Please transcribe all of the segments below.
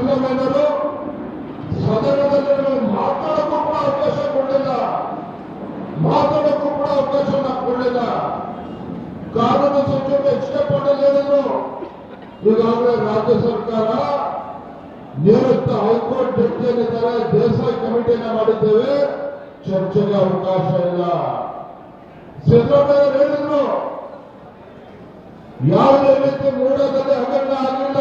ಸಿದ್ದರಾಮಯ್ಯನವರು ಸದನದಲ್ಲಿ ಮಾತಾಡೋಕ್ಕೂ ಕೂಡ ಅವಕಾಶ ಕೊಡಲಿಲ್ಲ, ಮಾತಾಡೋಕ್ಕೂ ಕೂಡ ಅವಕಾಶವನ್ನ ಕೊಡಲಿಲ್ಲ. ಕಾನೂನು ಸಚಿವರು ಎಚ್ ಕೆ ಪಾಟೀಲ್ ಹೇಳಿದ್ರು, ಈಗಾಗಲೇ ರಾಜ್ಯ ಸರ್ಕಾರ ನಿವೃತ್ತ ಹೈಕೋರ್ಟ್ ಜಡ್ಜ್ ಏನಿದ್ದಾರೆ ದೇಸಾಯಿ ಕಮಿಟಿಯನ್ನ ಮಾಡಿದ್ದೇವೆ, ಚರ್ಚೆಗೆ ಅವಕಾಶ ಇಲ್ಲ. ಸಿದ್ದರಾಮಯ್ಯ ಹೇಳಿದ್ರು, ಯಾವುದೇ ರೀತಿ ಮೂಡದಲ್ಲಿ ಹಗರಣ ಆಗಿಲ್ಲ,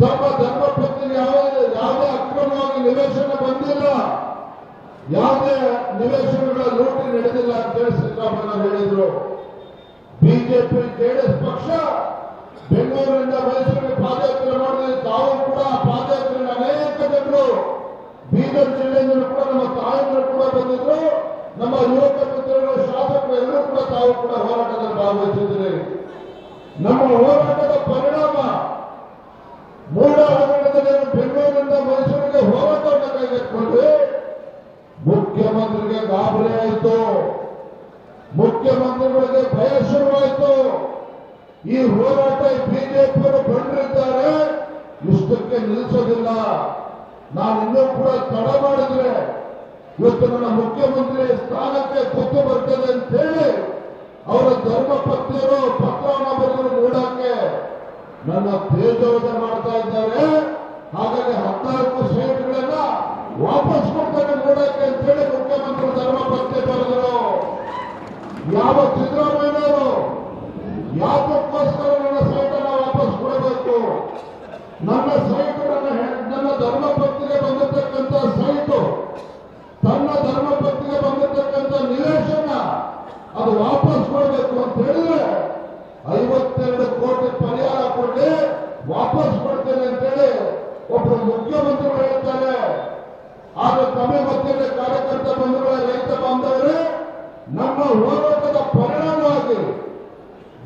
ತಮ್ಮ ಧರ್ಮಪತ್ನಿಗೆ ಯಾವುದೇ ಅಕ್ರಮವಾಗಿ ನಿವೇಶನ ಬಂದಿಲ್ಲ, ಯಾವುದೇ ನಿವೇಶನಗಳ ಲೂಟಿ ನಡೆದಿಲ್ಲ ಅಂತೇಳಿ ಸಿದ್ದರಾಮಯ್ಯ ಹೇಳಿದ್ರು. ಬಿಜೆಪಿ ಜೆಡಿಎಸ್ ಪಕ್ಷ ಬೆಂಗಳೂರಿನಿಂದ ಮೈಸೂರಿಗೆ ಪಾದಯಾತ್ರೆ ಮಾಡಿದ್ರೆ ತಾವು ಕೂಡ ಪಾದಯಾತ್ರೆಯಲ್ಲಿ ಅನೇಕ ಜನರು ಬೀದರ್ ಜಿಲ್ಲೆಯಿಂದ ಕೂಡ ನಮ್ಮ ತಾಯಂದಿರು ಕೂಡ ಬಂದಿದ್ರು, ನಮ್ಮ ಯುವಕ ಮಿತ್ರರು ಶಾಸಕರು ಎಲ್ಲರೂ ಕೂಡ ತಾವು ಕೂಡ ಹೋರಾಟದಲ್ಲಿ ಭಾಗವಹಿಸಿದ್ರಿ. ನಮ್ಮ ಹೋರಾಟದ ಪರಿಣಾಮ ಮೂಡ ಹಗರಣದಲ್ಲಿ ಬೆಂಗಳೂರಿನಿಂದ ಮೈಸೂರಿಗೆ ಹೋರಾಟವನ್ನು ಕೈಗೆತ್ತಿಕೊಂಡ್ರೆ ಮುಖ್ಯಮಂತ್ರಿಗೆ ಗಾಬರಿ ಆಯಿತು, ಮುಖ್ಯಮಂತ್ರಿಗಳಿಗೆ ಭಯ ಶುರುವಾಯಿತು. ಈ ಹೋರಾಟ ಬಿಜೆಪಿಯವರು ಬಂದಿದ್ದಾರೆ, ಇಷ್ಟಕ್ಕೆ ನಿಲ್ಲಿಸೋದಿಲ್ಲ, ನಾನು ಇನ್ನೂ ಕೂಡ ತಡ ಮಾಡಿದ್ರೆ ಇವತ್ತು ನನ್ನ ಮುಖ್ಯಮಂತ್ರಿ ಸ್ಥಾನಕ್ಕೆ ಕುತ್ತು ಬರ್ತದೆ ಅಂತ ಹೇಳಿ ಅವರ ಧರ್ಮ ಪತ್ನಿಯರು ಪತ್ರವನ್ನು ಬರೆದು ನೋಡಕ್ಕೆ ನನ್ನ ತೇಜೋವಧೆ ಮಾಡ್ತಾ ಇದ್ದಾರೆ. ಹಾಗಾಗಿ 14 ಸೈಟ್ಗಳನ್ನ ವಾಪಸ್ ಕೊಡ್ತಾರೆ ನೋಡಕ್ಕೆ ಅಂತ ಹೇಳಿ ಮುಖ್ಯಮಂತ್ರಿ ಧರ್ಮ ಪತ್ನಿ ಬರೆದರು. ಯಾವ ಸಿದ್ದರಾಮಯ್ಯನವರು ಯಾತಕ್ಕೋಸ್ಕರ ನನ್ನ ಸೈಟನ್ನು ವಾಪಸ್ ಕೊಡಬೇಕು? ನನ್ನ ಸೈಟ್ ನನ್ನ ಧರ್ಮ ಪತ್ನಿಗೆ ಬಂದಿರತಕ್ಕಂಥ ಸೈಟು, ತನ್ನ ಧರ್ಮ ಪತ್ನಿಗೆ ಬಂದಿರತಕ್ಕಂಥ ನಿವೇಶನ ಅದು ವಾಪಸ್ ಕೊಡಬೇಕು ಅಂತ ಹೇಳಿದ್ರೆ 52 ಕೋಟಿ ಪರಿಹಾರ ಕೊಡಿ ವಾಪಸ್ ಕೊಡ್ತೇನೆ ಅಂತೇಳಿ ಒಬ್ಬರು ಮುಖ್ಯಮಂತ್ರಿಗಳು ಹೇಳ್ತಾರೆ. ಆದ್ರೆ ತಮಗೆ ಗೊತ್ತಿಲ್ಲ, ಕಾರ್ಯಕರ್ತ ಬಂಧುಗಳೇ, ರೈತ ಬಾಂಧವರೇ, ನಮ್ಮ ಹೋರಾಟದ ಪರಿಣಾಮವಾಗಿ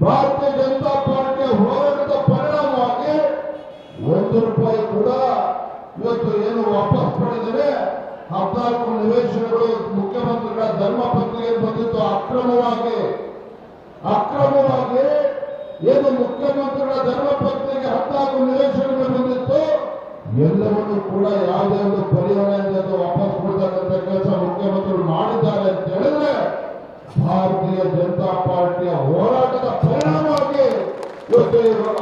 ಭಾರತೀಯ ಜನತಾ ಪಾರ್ಟಿಯ ಹೋರಾಟದ ಪರಿಣಾಮವಾಗಿ 1 ರೂಪಾಯಿ ಕೂಡ ಇವತ್ತು ಏನು ವಾಪಸ್ ಪಡೆದರೆ 14 ನಿವೇಶನಗಳು ಮುಖ್ಯಮಂತ್ರಿಗಳ ಧರ್ಮ ಪತ್ನಿಗೆ ಬಂದಿತ್ತು ಅಕ್ರಮವಾಗಿ ಏನು ಮುಖ್ಯಮಂತ್ರಿಗಳ ಧರ್ಮ ಪತ್ನಿಗೆ 14 ನಿವೇಶನಗಳು ಬಂದಿತ್ತು, ಎಲ್ಲವನ್ನೂ ಕೂಡ ಯಾವುದೇ ಒಂದು ಪರಿಹಾರ ವಾಪಸ್ ಕೊಡ್ತಕ್ಕಂಥ ಕೆಲಸ ಮುಖ್ಯಮಂತ್ರಿಗಳು ಮಾಡಿದ್ದಾರೆ ಅಂತ ಹೇಳಿದ್ರೆ ಭಾರತೀಯ ಜನತಾ ಪಾರ್ಟಿಯ ಹೋರಾಟದ ಪರಿಣಾಮವಾಗಿ ಇವತ್ತು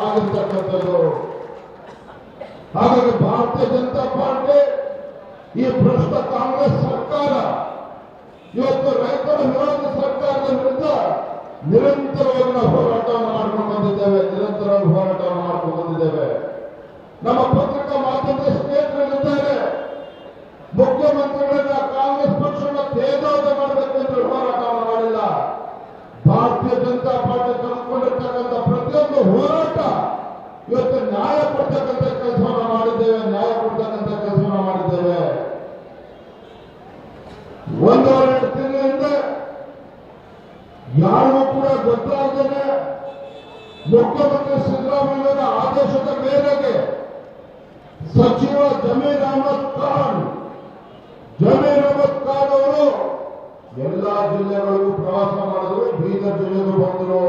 ಆಗಿರ್ತಕ್ಕಂಥದ್ದು. ಹಾಗಾಗಿ ಭಾರತೀಯ ಜನತಾ ಪಾರ್ಟಿ ಈ ಭ್ರಷ್ಟ ಕಾಂಗ್ರೆಸ್ ಸರ್ಕಾರ ಇವತ್ತು ರೈತರ ವಿರೋಧಿ ಸರ್ಕಾರದ ವಿರುದ್ಧ ನಿರಂತರವಾಗಿ ನಾವು ಹೋರಾಟವನ್ನು ಮಾಡ್ಕೊಂಡು ಬಂದಿದ್ದೇವೆ. ನಮ್ಮ ಪತ್ರಿಕಾ ಮಾಧ್ಯಮದ ಸ್ನೇಹಿತರಿದ್ದಾರೆ, ಮುಖ್ಯಮಂತ್ರಿಗಳನ್ನ ಕಾಂಗ್ರೆಸ್ ಪಕ್ಷವನ್ನು ತೇಜೋವಧೆ ಮಾಡಬೇಕೆಂದು ಹೋರಾಟವನ್ನು ಮಾಡಿಲ್ಲ. ಭಾರತೀಯ ಜನತಾ ಪಾರ್ಟಿ ತಂದುಕೊಂಡಿರ್ತಕ್ಕಂಥ ಪ್ರತಿಯೊಂದು ಹೋರಾಟ ಇವತ್ತು ನ್ಯಾಯ ಕೊಡ್ತಕ್ಕಂಥ ಕೆಲಸವನ್ನು ಮಾಡಿದ್ದೇವೆ. 1-2 ತಿಂಗಳಿಂದ ಯಾರಿಗೂ ಕೂಡ ಗೊತ್ತಾಗದೆ ಮುಖ್ಯಮಂತ್ರಿ ಸಿದ್ದರಾಮಯ್ಯರ ಆದೇಶದ ಮೇರೆಗೆ ಸಚಿವ ಜಮೀರ್ ಅಹಮದ್ ಖಾನ್ ಅವರು ಎಲ್ಲಾ ಜಿಲ್ಲೆಗಳಿಗೂ ಪ್ರವಾಸ ಮಾಡಿದ್ರು, ಬೀದರ್ ಜಿಲ್ಲೆಗೂ ಬಂದರು.